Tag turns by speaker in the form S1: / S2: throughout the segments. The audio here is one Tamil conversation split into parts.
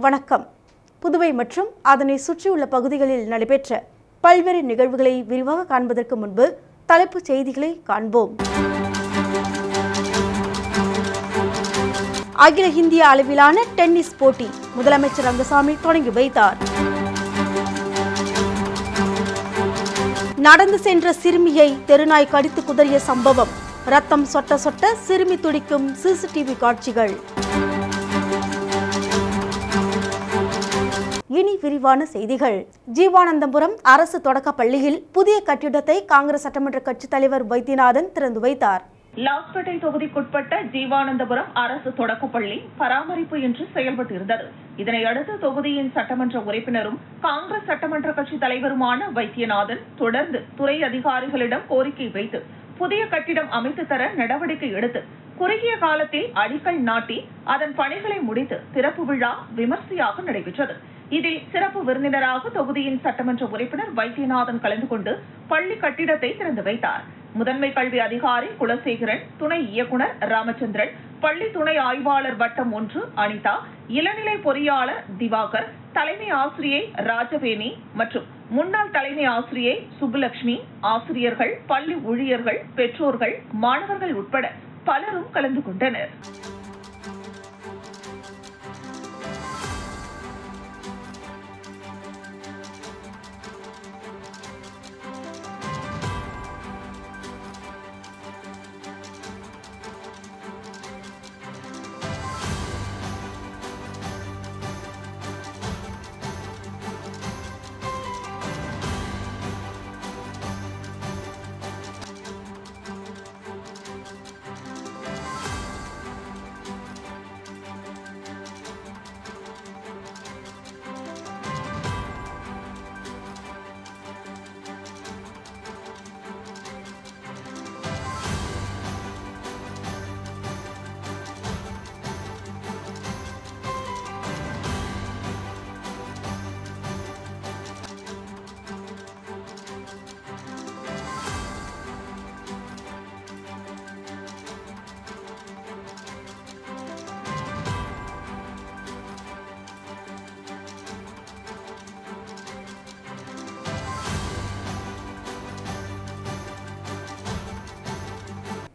S1: வணக்கம். புதுவை மற்றும் அதனை சுற்றியுள்ள பகுதிகளில் நடைபெற்ற பல்வேறு நிகழ்வுகளை விரிவாக காண்பதற்கு முன்பு தலைப்புச் செய்திகளை காண்போம். அகில இந்திய அளவிலான டென்னிஸ் போட்டி முதலமைச்சர் ரங்கசாமி தொடங்கி வைத்தார். நடந்து சென்ற சிறுமியை தெருநாய் கடித்து குதறிய சம்பவம், ரத்தம் சொட்ட சொட்ட சிறுமி துடிக்கும் சிசிடிவி காட்சிகள். இனி விரிவான செய்திகள். ஜீவானந்தபுரம் அரசு தொடக்க பள்ளியில் புதிய கட்டிடத்தை காங்கிரஸ் சட்டமன்ற கட்சித் தலைவர் வைத்தியநாதன் திறந்து வைத்தார்.
S2: லாஸ்பேட்டை தொகுதிக்குட்பட்ட ஜீவானந்தபுரம் அரசு தொடக்கப்பள்ளி பராமரிப்பு இன்றி செயல்பட்டு இருந்தது. இதனையடுத்து தொகுதியின் சட்டமன்ற உறுப்பினரும் காங்கிரஸ் சட்டமன்ற கட்சித் தலைவருமான வைத்தியநாதன் தொடர்ந்து துறை அதிகாரிகளிடம் கோரிக்கை வைத்து புதிய கட்டிடம் அமைத்து தர நடவடிக்கை எடுத்து குறுகிய காலத்தில் அடிக்கல் நாட்டி அதன் பணிகளை முடித்து திறப்பு விழா விமர்சையாக நடைபெற்றது. இதில் சிறப்பு விருந்தினராக தொகுதியின் சட்டமன்ற உறுப்பினர் வைத்தியநாதன் கலந்து கொண்டு பள்ளி கட்டிடத்தை திறந்து வைத்தார். முதன்மை கல்வி அதிகாரி குலசேகரன், துணை இயக்குநர் ராமச்சந்திரன், பள்ளி துணை ஆய்வாளர் வட்டம் 1 அனிதா, இளநிலை பொறியாளர் திவாகர், தலைமை ஆசிரியை ராஜவேணி மற்றும் முன்னாள் தலைமை ஆசிரியை சுப்புலட்சுமி, ஆசிரியர்கள், பள்ளி ஊழியர்கள், பெற்றோர்கள், மாணவர்கள் உட்பட பலரும் கலந்து கொண்டனர்.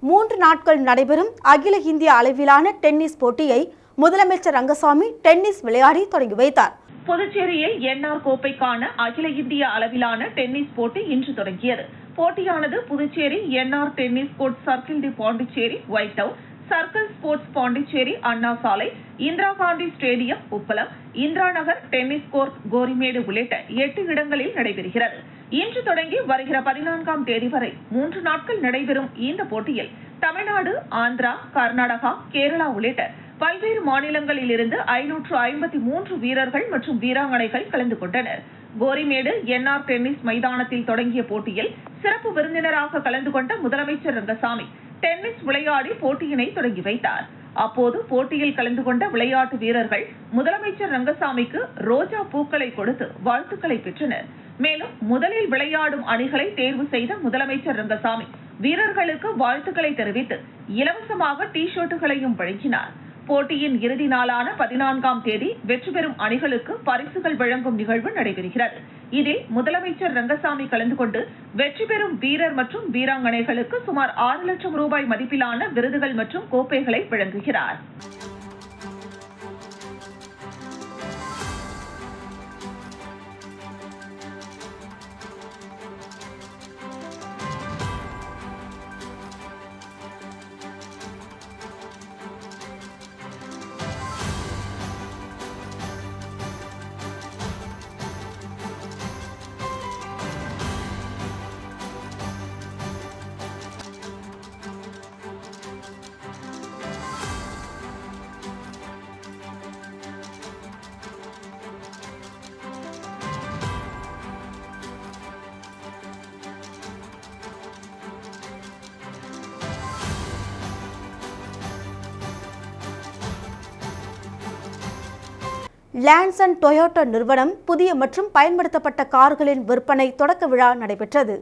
S1: மூன்று நாட்கள் நடைபெறும் அகில இந்திய அளவிலான டென்னிஸ் போட்டியை முதலமைச்சர் ரங்கசாமி டென்னிஸ் விளையாடி தொடங்கி வைத்தார்.
S2: புதுச்சேரியில் என்ஆர் கோப்பைக்கான அகில இந்திய அளவிலான டென்னிஸ் போட்டி இன்று தொடங்கியது. போட்டியானது Puducherry NR tennis court, circle டி Pondicherry, white town, circle sports Pondicherry, Anna Salai, Indira Gandhi stadium, Uppalam, Indira Nagar tennis court, Gorimedu உள்ளிட்ட 8 இடங்களில் நடைபெறுகிறது. இன்று தொடங்கி வருகிற 14ஆம் தேதி வரை 3 நாட்கள் நடைபெறும் இந்த போட்டியில் தமிழ்நாடு, ஆந்திரா, கர்நாடகா, கேரளா உள்ளிட்ட பல்வேறு மாநிலங்களில் இருந்து 553 வீரர்கள் மற்றும் வீராங்கனைகள் கலந்து கொண்டனர். கோரிமேடு என்ஆர் டென்னிஸ் மைதானத்தில் தொடங்கிய போட்டியில் சிறப்பு விருந்தினராக கலந்து கொண்ட முதலமைச்சர் ரங்கசாமி டென்னிஸ் விளையாடி போட்டியினை தொடங்கி வைத்தார். அப்போது போட்டியில் கலந்து கொண்ட விளையாட்டு வீரர்கள் முதலமைச்சர் ரங்கசாமிக்கு ரோஜா பூக்களை கொடுத்து வாழ்த்துக்களை பெற்றனர். மேலும் முதலில் விளையாடும் அணிகளை தேர்வு செய்த முதலமைச்சர் ரங்கசாமி வீரர்களுக்கு வாழ்த்துக்களை தெரிவித்து இலவசமாக டி-ஷர்ட்டுகளையும் வழங்கினார். போட்டியின் இறுதி நாளான 14ஆம் தேதி வெற்றி பெறும் அணிகளுக்கு பரிசுகள் வழங்கும் நிகழ்வு நடைபெறுகிறது. இதில் முதலமைச்சர் ரங்கசாமி கலந்து கொண்டு வெற்றி பெறும் வீரர் மற்றும் வீராங்கனைகளுக்கு சுமார் 6 லட்சம் ரூபாய் மதிப்பிலான விருதுகள் மற்றும் கோப்பைகளை வழங்குகிறார்.
S1: லான்சன் டொயோட்டா நிறுவனம் புதிய மற்றும் பயன்படுத்தப்பட்ட கார்களின் விற்பனை தொடக்க விழா நடைபெற்றது.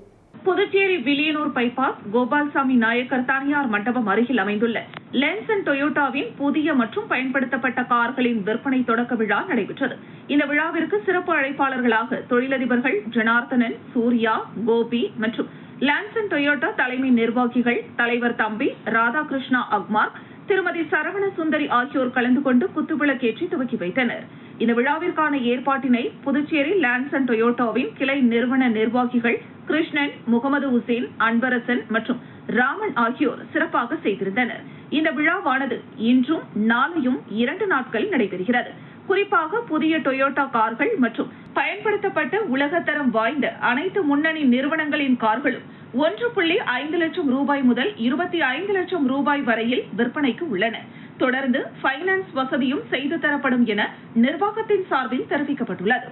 S2: புதுச்சேரி வில்லியனூர் பைபாஸ் கோபால்சாமி நாயக்கர் தனியார் மண்டபம் அருகில் அமைந்துள்ள லென்சன் டொயோட்டாவின் புதிய மற்றும் பயன்படுத்தப்பட்ட கார்களின் விற்பனை தொடக்க விழா நடைபெற்றது. இந்த விழாவிற்கு சிறப்பு அழைப்பாளர்களாக தொழிலதிபர்கள் ஜனார்த்தனன், சூர்யா, கோபி மற்றும் லான்சன் டொயோட்டா தலைமை நிர்வாகிகள் தலைவர் தம்பி, ராதாகிருஷ்ணா அக்மார், திருமதி சரவண சுந்தரி ஆகியோர் கலந்து கொண்டு குத்துவிளக்கேற்றி துவக்கி வைத்தனர். இந்த விழாவிற்கான ஏற்பாட்டினை புதுச்சேரி லான்சன் டொயோட்டாவின் கிளை நிறுவன நிர்வாகிகள் கிருஷ்ணன், முகமது உசேன், அன்பரசன் மற்றும் ராமன் ஆகியோர் சிறப்பாக செய்திருந்தனர். இந்த விழாவானது இன்றும் நாளையும் 2 நாட்கள் நடைபெறுகிறது. குறிப்பாக புதிய டொயோட்டா கார்கள் மற்றும் பயன்படுத்தப்பட்ட உலகத்தரம் வாய்ந்த அனைத்து முன்னணி நிறுவனங்களின் கார்களும் 1.5 லட்சம் ரூபாய் முதல் 25 லட்சம் ரூபாய் வரையில் விற்பனைக்கு உள்ளன. தொடர்ந்து பைனான்ஸ் வசதியும் செய்து தரப்படும் என நிர்வாகத்தின் சார்பில் தெரிவிக்கப்பட்டுள்ளது.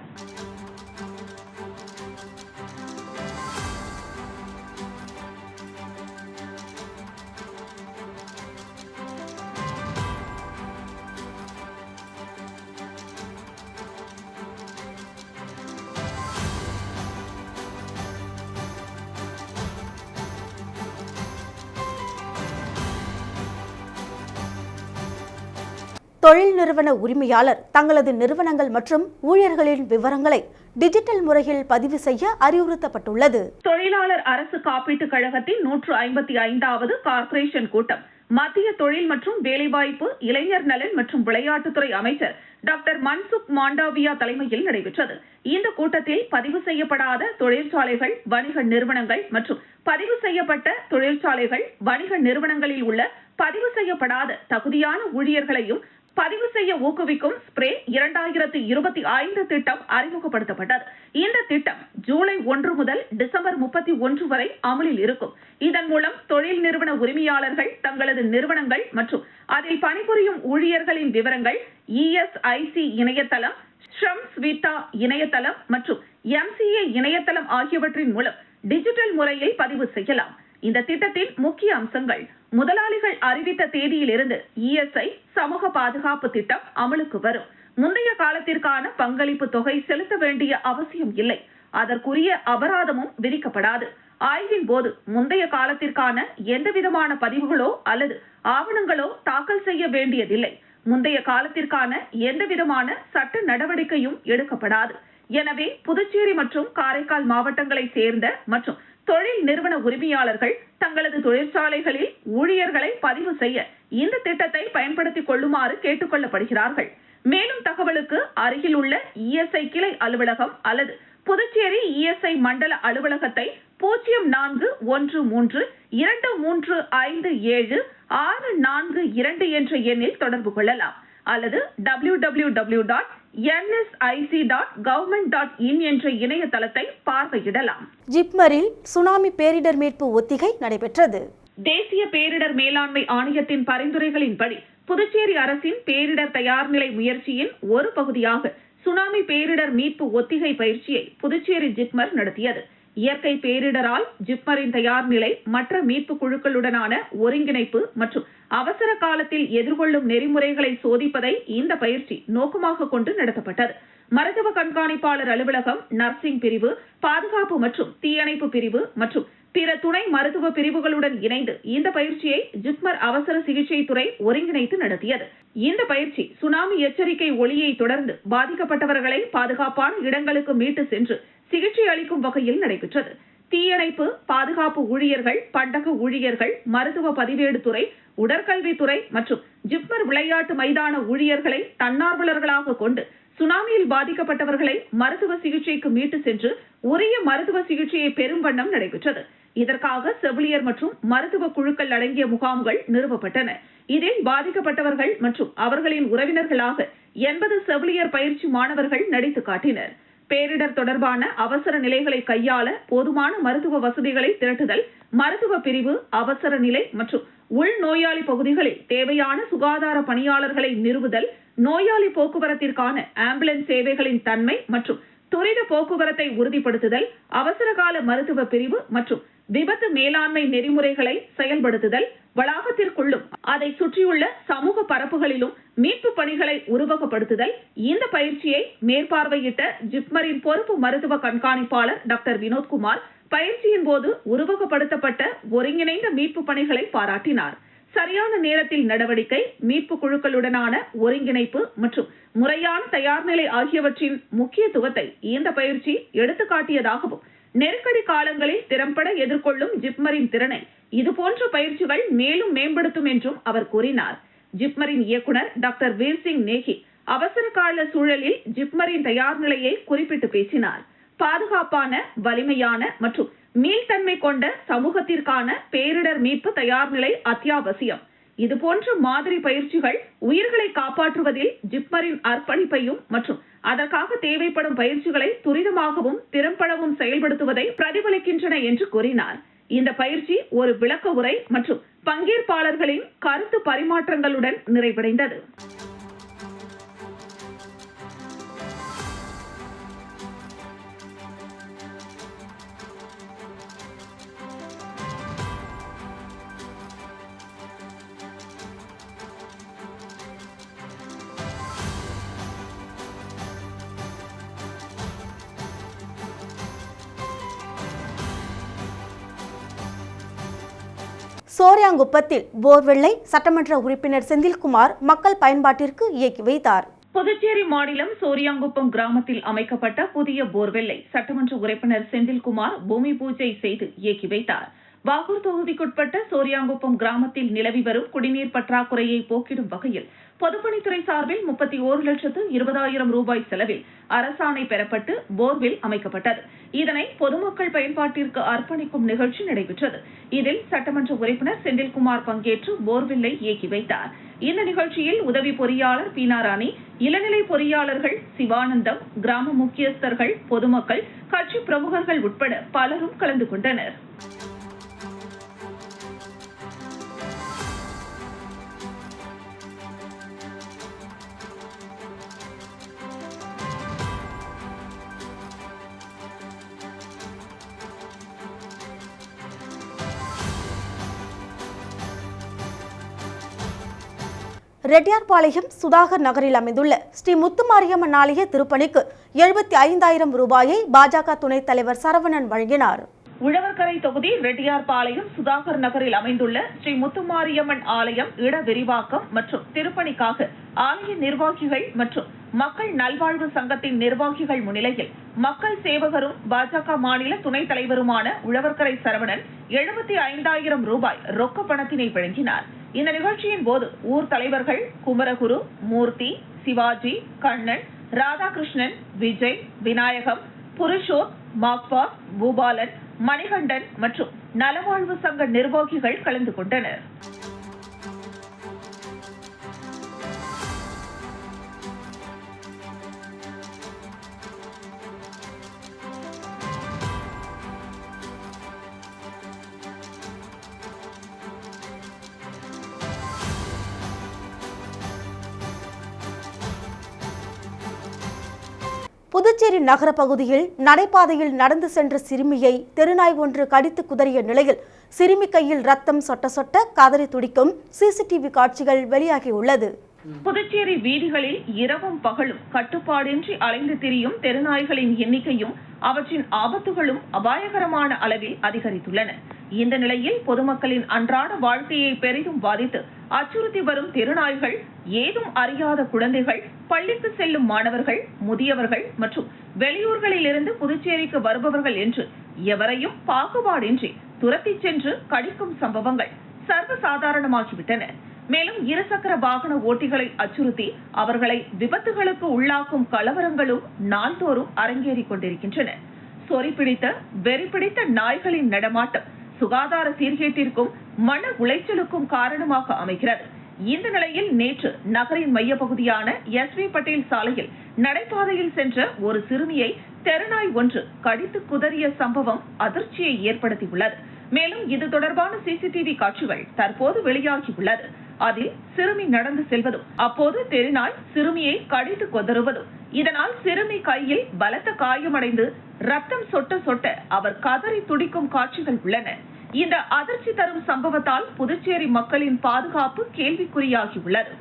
S1: தொழில் நிறுவன உரிமையாளர் தங்களது நிறுவனங்கள் மற்றும் ஊழியர்களின் விவரங்களை டிஜிட்டல் முறையில் பதிவு செய்ய அறிவுறுத்தப்பட்டுள்ளது.
S2: தொழிலாளர் அரசு காப்பீட்டுக் கழகத்தின் 155வது கார்ப்பரேஷன் கூட்டம் மத்திய தொழில் மற்றும் வேலைவாய்ப்பு, இளைஞர் நலன் மற்றும் விளையாட்டுத்துறை அமைச்சர் டாக்டர் மன்சுக் மாண்டவியா தலைமையில் நடைபெற்றது. இந்த கூட்டத்தில் பதிவு செய்யப்படாத தொழிற்சாலைகள், வணிக நிறுவனங்கள் மற்றும் பதிவு செய்யப்பட்ட தொழிற்சாலைகள், வணிக நிறுவனங்களில் உள்ள பதிவு செய்யப்படாத தகுதியான ஊழியர்களையும் பதிவு செய்ய ஊக்குவிக்கும் ஸ்ப்ரே 2025 திட்டம் அறிமுகப்படுத்தப்பட்டது. இந்த திட்டம் ஜூலை 1 முதல் டிசம்பர் 31 வரை அமலில் இருக்கும். இதன் மூலம் தொழில் நிறுவன உரிமையாளர்கள் தங்களது நிறுவனங்கள் மற்றும் அதில் பணிபுரியும் ஊழியர்களின் விவரங்கள் ESIC இணையதளம், ஸ்ரம் ஸ்வீதா இணையதளம் மற்றும் MCA இணையதளம் ஆகியவற்றின் மூலம் டிஜிட்டல் முறையில் பதிவு செய்யலாம். இந்த திட்டத்தின் முக்கிய அம்சங்கள்: முதலாளிகள் அறிவித்த தேதியிலிருந்து ESI சமூக பாதுகாப்பு திட்டம் அமலுக்கு வரும். முந்தைய காலத்திற்கான பங்களிப்பு தொகை செலுத்த வேண்டிய அவசியம் இல்லை. அதற்குரிய அபராதமும் விதிக்கப்படாது. ஆய்வின் போது முந்தைய காலத்திற்கான எந்தவிதமான பதிவுகளோ அல்லது ஆவணங்களோ தாக்கல் செய்ய வேண்டியதில்லை. முந்தைய காலத்திற்கான எந்தவிதமான சட்ட நடவடிக்கையும் எடுக்கப்படாது. எனவே புதுச்சேரி மற்றும் காரைக்கால் மாவட்டங்களை சேர்ந்த மற்றும் தொழில் நிறுவன உரிமையாளர்கள் தங்களது தொழிற்சாலைகளில் ஊழியர்களை பதிவு செய்ய இந்த திட்டத்தை பயன்படுத்திக் கொள்ளுமாறு கேட்டுக் கொள்ளப்படுகிறார்கள். மேலும் தகவலுக்கு அருகில் உள்ள ESI கிளை அலுவலகம் அல்லது புதுச்சேரி ESI மண்டல அலுவலகத்தை 0413235764 என்ற எண்ணில் தொடர்பு கொள்ளலாம் அல்லது www.nsic.government.in என்ற இணையதளத்தை பார்வையிடலாம்.
S1: ஜிப்மரில் சுனாமி பேரிடர் மீட்பு ஒத்திகை நடைபெற்றது.
S2: தேசிய பேரிடர் மேலாண்மை ஆணையத்தின் பரிந்துரைகளின்படி புதுச்சேரி அரசின் பேரிடர் தயார்நிலை முயற்சியின் ஒரு பகுதியாக சுனாமி பேரிடர் மீட்பு ஒத்திகை பயிற்சியை புதுச்சேரி ஜிப்மர் நடத்தியது. இயற்கை பேரிடரால் ஜிப்மரின் தயார் நிலை, மற்ற மீட்பு குழுக்களுடனான ஒருங்கிணைப்பு மற்றும் அவசர காலத்தில் எதிர்கொள்ளும் நெறிமுறைகளை சோதிப்பதை இந்த பயிற்சி நோக்கமாக கொண்டு நடத்தப்பட்டது. மருத்துவ கண்காணிப்பாளர் அலுவலகம், நர்சிங் பிரிவு, பாதுகாப்பு மற்றும் தீயணைப்பு பிரிவு மற்றும் பிற துணை மருத்துவ பிரிவுகளுடன் இணைந்து இந்த பயிற்சியை ஜிப்மர் அவசர சிகிச்சை துறை ஒருங்கிணைத்து நடத்தியது. இந்த பயிற்சி சுனாமி எச்சரிக்கை ஒலியை தொடர்ந்து பாதிக்கப்பட்டவர்களை பாதுகாப்பான இடங்களுக்கு மீட்டு சென்று சிகிச்சை அளிக்கும் வகையில் நடைபெற்றது. தீயணைப்பு, பாதுகாப்பு ஊழியர்கள், பண்டக ஊழியர்கள், மருத்துவ பதிவேடு துறை, உடற்கல்வித்துறை மற்றும் ஜிப்மர் விளையாட்டு மைதான ஊழியர்களை தன்னார்வலர்களாக கொண்டு சுனாமியில் பாதிக்கப்பட்டவர்களை மருத்துவ சிகிச்சைக்கு மீட்டு சென்று உரிய மருத்துவ சிகிச்சையை பெறும் வண்ணம் நடைபெற்றது. இதற்காக செவிலியர் மற்றும் மருத்துவ குழுக்கள் அடங்கிய முகாம்கள் நிறுவப்பட்டன. இதில் பாதிக்கப்பட்டவர்கள் மற்றும் அவர்களின் உறவினர்களாக 80 செவிலியர் பயிற்சி மாணவர்கள் நடித்து காட்டினர். பேரிடர் தொடர்பான அவசர நிலைகளை கையாள போதுமான மருத்துவ வசதிகளை திரட்டுதல், மருத்துவ பிரிவு, அவசர நிலை மற்றும் உள்நோயாளி பகுதிகளில் தேவையான சுகாதார பணியாளர்களை நிறுவுதல், நோயாளி போக்குவரத்திற்கான ஆம்புலன்ஸ் சேவைகளின் தன்மை மற்றும் துரித போக்குவரத்தை உறுதிப்படுத்துதல், அவசரகால மருத்துவ பிரிவு மற்றும் விபத்து மேலாண்மை நெறிமுறைகளை செயல்படுத்துதல், வளாகத்திற்குள்ளும் அதை சுற்றியுள்ள சமூக பரப்புகளிலும் மீட்பு பணிகளை உருவகப்படுத்துதல். இந்த பயிற்சியை மேற்பார்வையிட்ட ஜிப்மரின் பொறுப்பு மருத்துவ கண்காணிப்பாளர் டாக்டர் வினோத்குமார், பயிற்சியின் போது உருவகப்படுத்தப்பட்ட ஒருங்கிணைந்த மீட்பு பணிகளை பாராட்டினார். சரியான நேரத்தில் நடவடிக்கை, மீட்பு குழுக்களுடனான ஒருங்கிணைப்பு மற்றும் முறையான தயார்நிலை ஆகியவற்றின் முக்கியத்துவத்தை இந்த பயிற்சி எடுத்துக்காட்டியதாகவும், நெருக்கடி காலங்களில் திறம்பட எதிர்கொள்ளும் ஜிப்மரின் திறனை இதுபோன்ற பயிற்சிகள் மேலும் மேம்படுத்தும் என்றும் அவர் கூறினார். ஜிப்மரின் இயக்குநர் டாக்டர் வீர்சிங் நேகி அவசர கால சூழலில் ஜிப்மரின் தயார் நிலையை குறிப்பிட்டு பேசினார். பாதுகாப்பான, வலிமையான மற்றும் மீள்தன்மை கொண்ட சமூகத்திற்கான பேரிடர் மீட்பு தயார் நிலை அத்தியாவசியம். இதுபோன்ற மாதிரி பயிற்சிகள் உயிர்களை காப்பாற்றுவதில் ஜிப்மரின் அர்ப்பணிப்பையும் மற்றும் அதற்காக தேவைப்படும் பயிற்சிகளை துரிதமாகவும் திறம்படவும் செயல்படுத்துவதை பிரதிபலிக்கின்றன என்று கூறினார். இந்த பயிற்சி ஒரு விளக்க உரை மற்றும் பங்கேற்பாளர்களின் கருத்து பரிமாற்றங்களுடன் நிறைவடைந்தது.
S1: சோரியாங்குப்பத்தில் போர்வெல்லை சட்டமன்ற உறுப்பினர் செந்தில்குமார் மக்கள் பயன்பாட்டிற்கு இயக்கி வைத்தார்.
S2: புதுச்சேரி மாநிலம் சோரியாங்குப்பம் கிராமத்தில் அமைக்கப்பட்ட புதிய போர்வெல்லை சட்டமன்ற உறுப்பினர் செந்தில்குமார் பூமி பூஜை செய்து இயக்கி வைத்தார். வாகூர் தொகுதிக்குட்பட்ட சோரியாங்குப்பம் கிராமத்தில் நிலவி வரும் குடிநீர் பற்றாக்குறையை போக்கிடும் வகையில் பொதுப்பணித்துறை சார்பில் 31,20,000 ரூபாய் செலவில் அரசாணை பெறப்பட்டு போர்வெல் அமைக்கப்பட்டது. இதனை பொதுமக்கள் பயன்பாட்டிற்கு அர்ப்பணிக்கும் நிகழ்ச்சி நடைபெற்றது. இதில் சட்டமன்ற உறுப்பினர் செந்தில்குமார் பங்கேற்று போர்வெல்லை இயக்கி வைத்தார். இந்த நிகழ்ச்சியில் உதவி பொறியாளர் பீனாராணி, இளநிலை பொறியாளர்கள் சிவானந்தம், கிராம முக்கியஸ்தர்கள், பொதுமக்கள், கட்சி பிரமுகர்கள் உட்பட பலரும் கலந்து கொண்டனர்.
S1: ரெட்டியார்பாளையம் சுதாகர் நகரில் அமைந்துள்ள ஸ்ரீ முத்துமாரியம்மன் ஆலய திருப்பணிக்கு 75,000 ரூபாயை பாஜக துணைத் தலைவர் சரவணன் வழங்கினார்.
S2: உழவர்கரை தொகுதி ரெட்டியார்பாளையம் சுதாகர் நகரில் அமைந்துள்ள ஸ்ரீ முத்துமாரியம்மன் ஆலயம் இட விரிவாக்கம் மற்றும் திருப்பணிக்காக ஆலய நிர்வாகிகள் மற்றும் மக்கள் நல்வாழ்வு சங்கத்தின் நிர்வாகிகள் முன்னிலையில் மக்கள் சேவகரும் பாஜக மாநில துணைத் தலைவருமான உழவர்கரை சரவணன் 75,000 ரூபாய் ரொக்க பணத்தினை வழங்கினார். இந்த நிகழ்ச்சியின் போது ஊர் தலைவர்கள் குமரகுரு, மூர்த்தி, சிவாஜி, கண்ணன், ராதாகிருஷ்ணன், விஜய், விநாயகம், புருஷோத், மாக்பாஸ், பூபாலன், மணிகண்டன் மற்றும் நலவாழ்வு சங்க நிர்வாகிகள் கலந்து கொண்டனர்.
S1: புதுச்சேரி நகர பகுதியில் நடைபாதையில் நடந்து சென்ற சிறுமியை தெருநாய் ஒன்று கடித்து குதறிய நிலையில் சிறுமி கையில் ரத்தம் சொட்ட சொட்ட கதறி துடிக்கும் சிசிடிவி காட்சிகள் வெளியாகியுள்ளது.
S2: புதுச்சேரி வீதிகளில் இரவும் பகலும் கட்டுப்பாடின்றி அலைந்து திரியும் தெருநாய்களின் எண்ணிக்கையும் அவற்றின் ஆபத்துகளும் அபாயகரமான அளவில் அதிகரித்துள்ளன. இந்த நிலையில் பொதுமக்களின் அன்றாட வாழ்க்கையை பெரிதும் பாதித்து அச்சுறுத்தி வரும் தெருநாய்கள் ஏதும் அறியாத குழந்தைகள், பள்ளிக்கு செல்லும் மாணவர்கள், முதியவர்கள் மற்றும் வெளியூர்களில் இருந்து புதுச்சேரிக்கு வருபவர்கள் என்று எவரையும் பாகுபாடின்றி துரத்தி சென்று கடிக்கும் சம்பவங்கள் சர்வசாதாரணமாகிவிட்டன. மேலும் இருசக்கர வாகன ஓட்டிகளை அச்சுறுத்தி அவர்களை விபத்துகளுக்கு உள்ளாக்கும் கலவரங்களும் நாள்தோறும் அரங்கேறிக் கொண்டிருக்கின்றன. சொறி பிடித்த, வெறி பிடித்த நாய்களின் நடமாட்டம் சுகாதார சீர்கேட்டிற்கும் மன உளைச்சலுக்கும் காரணமாக அமைகிறது. இந்த நிலையில் நேற்று நகரின் மையப்பகுதியான எஸ்.வி. பட்டேல் சாலையில் நடைபாதையில் சென்ற ஒரு சிறுமியை தெருநாய் ஒன்று கடித்து குதறிய சம்பவம் அதிர்ச்சியை ஏற்படுத்தியுள்ளது. மேலும் இது தொடர்பான சிசிடிவி காட்சிகள் தற்போது வெளியாகியுள்ளது. அதில் சிறுமி நடந்து செல்வதும் அப்போது தெருநாய் சிறுமியை கடித்து கொதறுவதும், இதனால் சிறுமி கையில் பலத்த காயமடைந்து ரத்தம் சொட்ட சொட்ட அவர் கதறி துடிக்கும் காட்சிகள் உள்ளன. இந்த அதிர்ச்சி தரும் சம்பவத்தால் புதுச்சேரி மக்களின் பாதுகாப்பு கேள்விக்குறியாகியுள்ளது.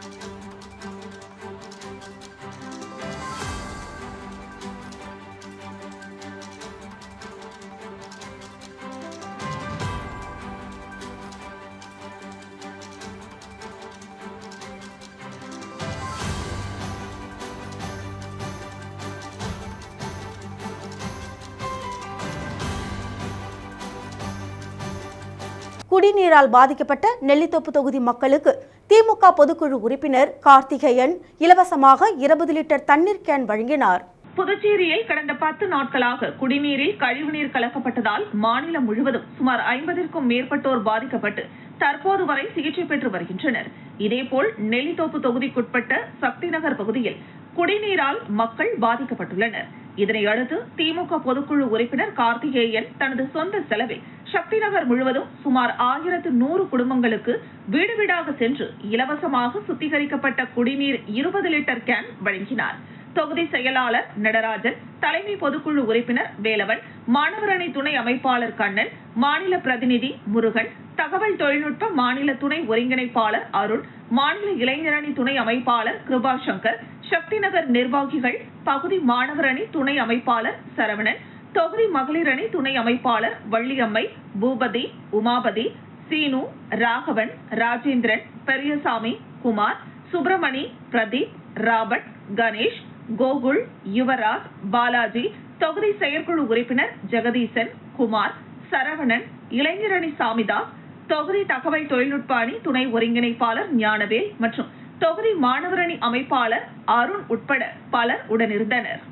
S1: குடிநீரால் பாதிக்கப்பட்ட நெல்லித்தோப்பு தொகுதி மக்களுக்கு திமுக பொதுக்குழு உறுப்பினர் கார்த்திகேயன் இலவசமாக 20 லிட்டர் தண்ணீர் கேன் வழங்கினார்.
S2: புதுச்சேரியில் கடந்த 10 நாட்களாக குடிநீரில் கழிவுநீர் கலக்கப்பட்டதால் மாநிலம் முழுவதும் சுமார் 50க்கும் மேற்பட்டோர் பாதிக்கப்பட்டு தற்போது வரை சிகிச்சை பெற்று வருகின்றனர். இதேபோல் நெல்லித்தோப்பு தொகுதிக்குட்பட்ட சக்தி நகர் பகுதியில் குடிநீரால் மக்கள் பாதிக்கப்பட்டுள்ளனர். இதனையடுத்து திமுக பொதுக்குழு உறுப்பினர் கார்த்திகேயன் தனது சொந்த செலவில் சக்தி நகர் முழுவதும் சுமார் 1100 குடும்பங்களுக்கு வீடு வீடாக சென்று இலவசமாக சுத்திகரிக்கப்பட்ட குடிநீர் 20 லிட்டர் கேன் வழங்கினார். தொகுதி செயலாளர் நடராஜன், தலைமை பொதுக்குழு உறுப்பினர் வேலவன், மாணவர் அணி துணை அமைப்பாளர் கண்ணன், மாநில பிரதிநிதி முருகன், தகவல் தொழில்நுட்ப மாநில துணை ஒருங்கிணைப்பாளர் அருண், மாநில இளைஞர் அணி துணை அமைப்பாளர் கிருபா சங்கர், சக்தி நகர் நிர்வாகிகள், பகுதி மாணவர் அணி துணை அமைப்பாளர் சரவணன், தொகுதி மகளிர் அணி துணை அமைப்பாளர் வள்ளியம்மை, பூபதி, உமாபதி, சீனு, ராகவன், ராஜேந்திரன், பெரியசாமி, குமார், சுப்பிரமணி, பிரதீப், ராபர்ட், கணேஷ், கோகுல், யுவராஜ், பாலாஜி, தொகுதி செயற்குழு உறுப்பினர் ஜெகதீசன், குமார், சரவணன், இளைஞரணி சாமிதாஸ், தொகுதி தகவல் தொழில்நுட்ப அணி துணை ஒருங்கிணைப்பாளர் ஞானவேல் மற்றும் தொகுதி மாணவர் அணி அமைப்பாளர் அருண் உட்பட பலர் உடனிருந்தனர்.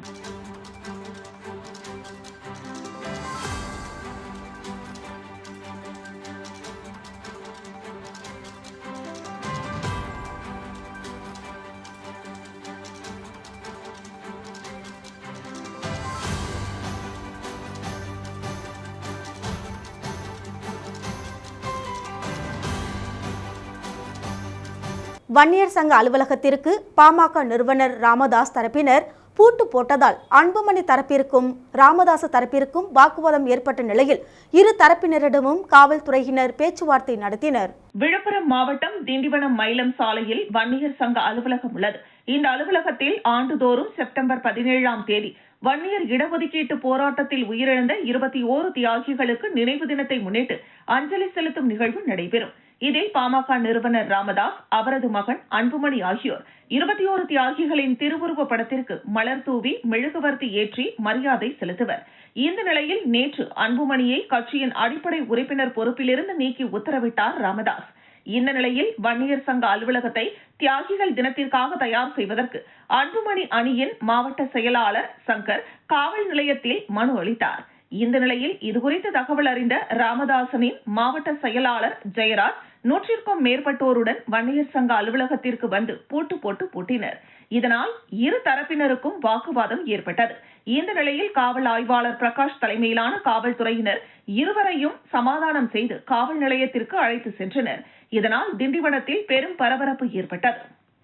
S1: வன்னியர் சங்க அலுவலகத்திற்கு பாமக நிறுவனர் ராமதாஸ் தரப்பினர் பூட்டு போட்டதால் அன்புமணி தரப்பிற்கும் ராமதாஸ் தரப்பிற்கும் வாக்குவாதம் ஏற்பட்ட நிலையில் இரு தரப்பினரிடமும் காவல்துறையினர் பேச்சுவார்த்தை நடத்தினர்.
S2: விழுப்புரம் மாவட்டம் திண்டிவனம் மயிலம் சாலையில் வன்னியர் சங்க அலுவலகம் உள்ளது. இந்த அலுவலகத்தில் ஆண்டுதோறும் செப்டம்பர் 17ஆம் தேதி வன்னியர் இடஒதுக்கீட்டு போராட்டத்தில் உயிரிழந்த 21 தியாகிகளுக்கு நினைவு தினத்தை முன்னிட்டு அஞ்சலி செலுத்தும் நிகழ்வு நடைபெறும். இதில் பாமக நிறுவனர் ராமதாஸ், அவரது மகன் அன்புமணி ஆகியோர் 21 தியாகிகளின் திருவுருவ படத்திற்கு மலர் தூவி மெழுகுவர்த்தி ஏற்றி மரியாதை செலுத்துவர். இந்த நிலையில் நேற்று அன்புமணியை கட்சியின் அடிப்படை உறுப்பினர் பொறுப்பிலிருந்து நீக்கி உத்தரவிட்டார் ராமதாஸ். இந்த நிலையில் வன்னியர் சங்க அலுவலகத்தை தியாகிகள் தினத்திற்காக தயார் செய்வதற்கு அன்புமணி அணியின் மாவட்ட செயலாளர் சங்கர் காவல் நிலையத்தில் மனு அளித்தார். இந்த நிலையில் இதுகுறித்து தகவல் அறிந்த ராமதாசனின் மாவட்ட செயலாளர் ஜெயராஜ் 100க்கும் மேற்பட்டோருடன் வன்னியர் சங்க அலுவலகத்திற்கு வந்து பூட்டு போட்டு பூட்டினர். இதனால் இரு தரப்பினருக்கும் வாக்குவாதம் ஏற்பட்டது. இந்த நிலையில் காவல் ஆய்வாளர் பிரகாஷ் தலைமையிலான காவல்துறையினர் இருவரையும் சமாதானம் செய்து காவல் நிலையத்திற்கு அழைத்து சென்றனர். இதனால் திண்டிவனத்தில் பெரும் பரபரப்பு ஏற்பட்டது.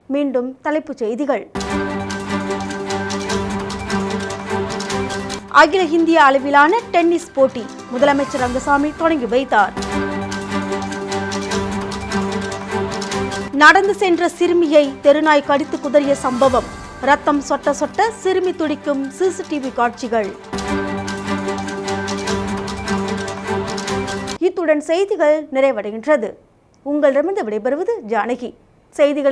S1: மீண்டும் தலைப்புச் செய்திகள். அகில இந்திய அளவிலான டென்னிஸ் போட்டி முதலமைச்சர் ரங்கசாமி தொடங்கி வைத்தார். நடந்து சென்ற சிறுமியை தெருநாய் கடித்து குதறிய சம்பவம், ரத்தம் சொட்ட சொட்ட சிறுமி துடிக்கும் சிசிடிவி காட்சிகள். இத்துடன் செய்திகள் நிறைவடைகின்றது. உங்களிடமிருந்து விடைபெறுவது ஜானகி. செய்திகளை